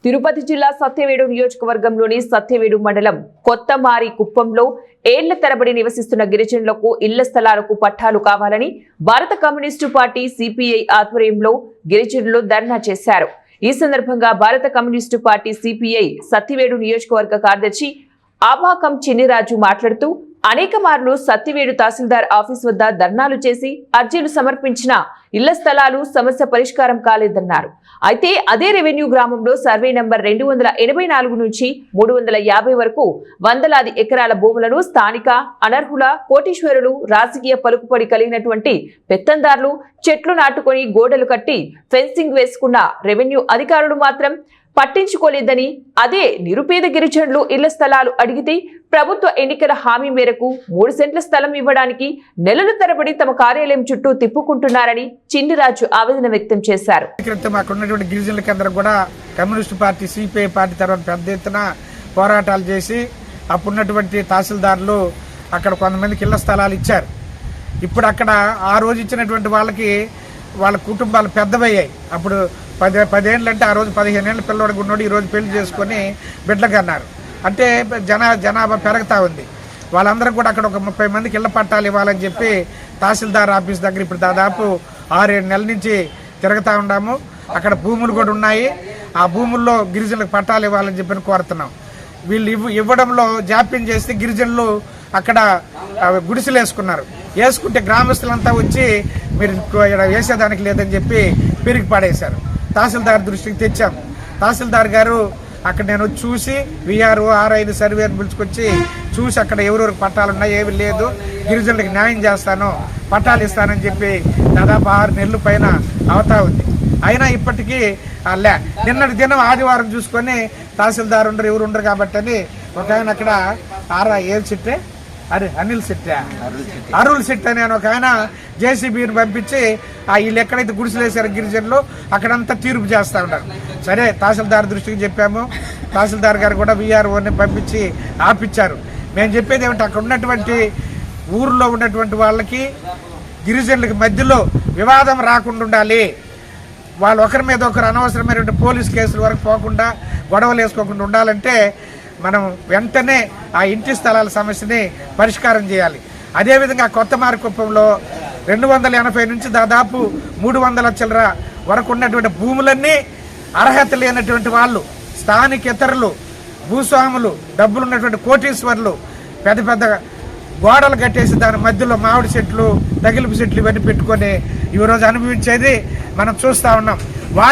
తిరుపతి జిల్లా సత్యవేడు నియోజకవర్గంలోని సత్యవేడు మండలం కొత్తమారి కుప్పంలో ఏళ్ల తరబడి నివసిస్తున్న గిరిజనులకు ఇళ్ల స్థలాలకు పట్టాలు కావాలని భారత కమ్యూనిస్టు పార్టీ సిపిఐ ఆధ్వర్యంలో గిరిజనులు ధర్నా చేశారు। ఈ సందర్భంగా భారత కమ్యూనిస్టు పార్టీ సిపిఐ సత్యవేడు నియోజకవర్గ కార్యదర్శి ఆబాకం చిన్నిరాజు మాట్లాడుతూ అనేక మార్లు సత్యవేడు తహసీల్దార్ ఆఫీస్ వద్ద ధర్నాలు చేసి అర్జీలు సమర్పించిన ఇళ్ల స్థలాలు సమస్య పరిష్కారం కాలేదన్నారు। అయితే అదే రెవెన్యూ గ్రామంలో సర్వే నంబర్ 284 నుంచి 350 వరకు వందలాది ఎకరాల భూములను స్థానిక అనర్హుల కోటీశ్వరులు రాజకీయ పలుకుబడి కలిగినటువంటి పెత్తందారులు చెట్లు నాటుకొని గోడలు కట్టి ఫెన్సింగ్ వేసుకున్న రెవెన్యూ అధికారులు మాత్రం పట్టించుకోలేదని, అదే నిరుపేద గిరిజనులు ఇళ్ల స్థలాలు అడిగితే ప్రభుత్వ ఎన్నికల హామీ మేరకు 3 సెంట్ల స్థలం ఇవ్వడానికి నెలల తరబడి తమ కార్యాలయం చుట్టూ తిప్పుకుంటున్నారని చిన్నిరాజు ఆవేదన వ్యక్తం చేశారు। గిరిజనులకందరూ కూడా కమ్యూనిస్టు పార్టీ సిపిఐ పార్టీ తర్వాత పెద్ద ఎత్తున పోరాటాలు చేసి అప్పుడున్నటువంటి తహసీల్దారులు అక్కడ కొంతమందికి ఇళ్ల స్థలాలు ఇచ్చారు। ఇప్పుడు అక్కడ ఆ రోజు ఇచ్చినటువంటి వాళ్ళకి వాళ్ళ కుటుంబాలు పెద్దవయ్యాయి। అప్పుడు 10 ఏళ్ళు అంటే ఆ రోజు 15 ఏళ్ళ పిల్లవాడికి ఉన్నాడు, ఈ రోజు పెళ్లి చేసుకొని బిడ్డలకు అన్నారు। అంటే జనాభా పెరుగుతూ ఉంది। వాళ్ళందరూ కూడా అక్కడ ఒక 30 మందికి ఇళ్ల పట్టాలు ఇవ్వాలని చెప్పి తహసీల్దార్ ఆఫీస్ దగ్గర ఇప్పుడు దాదాపు 6-7 నెలల నుంచి తిరుగుతూ ఉన్నాము। అక్కడ భూములు కూడా ఉన్నాయి, ఆ భూముల్లో గిరిజనులకు పట్టాలు ఇవ్వాలని చెప్పి కోరుతున్నాం। వీళ్ళు ఇవ్వడంలో జాప్యం చేస్తే గిరిజనులు అక్కడ గుడిసెలు వేసుకుంటే గ్రామస్తులంతా వచ్చి మీరు వేసేదానికి లేదని చెప్పి పెరిగి పడేశారు। తహసీల్దార్ దృష్టికి తెచ్చాం। తహసీల్దార్ గారు అక్కడ నేను చూసి విఆర్ఓ 6-5 సర్వేని పిలుచుకొచ్చి చూసి అక్కడ ఎవరెవరికి పట్టాలు ఉన్నాయి, ఏమి లేదు, గిరిజనులకు న్యాయం చేస్తాను, పట్టాలు ఇస్తానని చెప్పి దాదాపు 6 నెలల పైన అవుతా ఉంది। అయినా ఇప్పటికీ నిన్నటి దినం ఆదివారం చూసుకొని తహసీల్దార్ ఉండరు, ఎవరు ఉండరు కాబట్టి అని ఒక ఆయన అక్కడ అరుల్ సిట్ అని ఒక ఆయన జేసీబీని పంపించి వీళ్ళు ఎక్కడైతే గుడిసెలు వేసారో గిరిజనులు అక్కడంతా తీర్పు చేస్తూ ఉంటారు। సరే తహసీల్దార్ దృష్టికి చెప్పాము, తహసీల్దార్ గారు కూడా విఆర్ఓని పంపించి ఆపిచ్చారు। మేము చెప్పేది ఏమంటే అక్కడ ఉన్నటువంటి ఊర్లో ఉన్నటువంటి వాళ్ళకి గిరిజనులకి మధ్యలో వివాదం రాకుండా ఉండాలి, వాళ్ళు ఒకరి మీద ఒకరు అనవసరమైనటువంటి పోలీస్ కేసుల వరకు పోకుండా గొడవలు వేసుకోకుండా ఉండాలంటే మనం వెంటనే ఆ ఇంటి స్థలాల సమస్యని పరిష్కారం చేయాలి। అదేవిధంగా కొత్తమారి కుప్పంలో 280 నుంచి దాదాపు 300 చిల్లర వరకు ఉన్నటువంటి భూములన్నీ అర్హత లేనటువంటి వాళ్ళు, స్థానికేతరులు, భూస్వాములు, డబ్బులున్నటువంటి కోటీశ్వర్లు పెద్ద పెద్ద గోడలు కట్టేసి దాని మధ్యలో మామిడి చెట్లు, తగిలిపు చెట్లు ఇవన్నీ పెట్టుకొని ఈరోజు అనుభవించేది మనం చూస్తూ ఉన్నాం।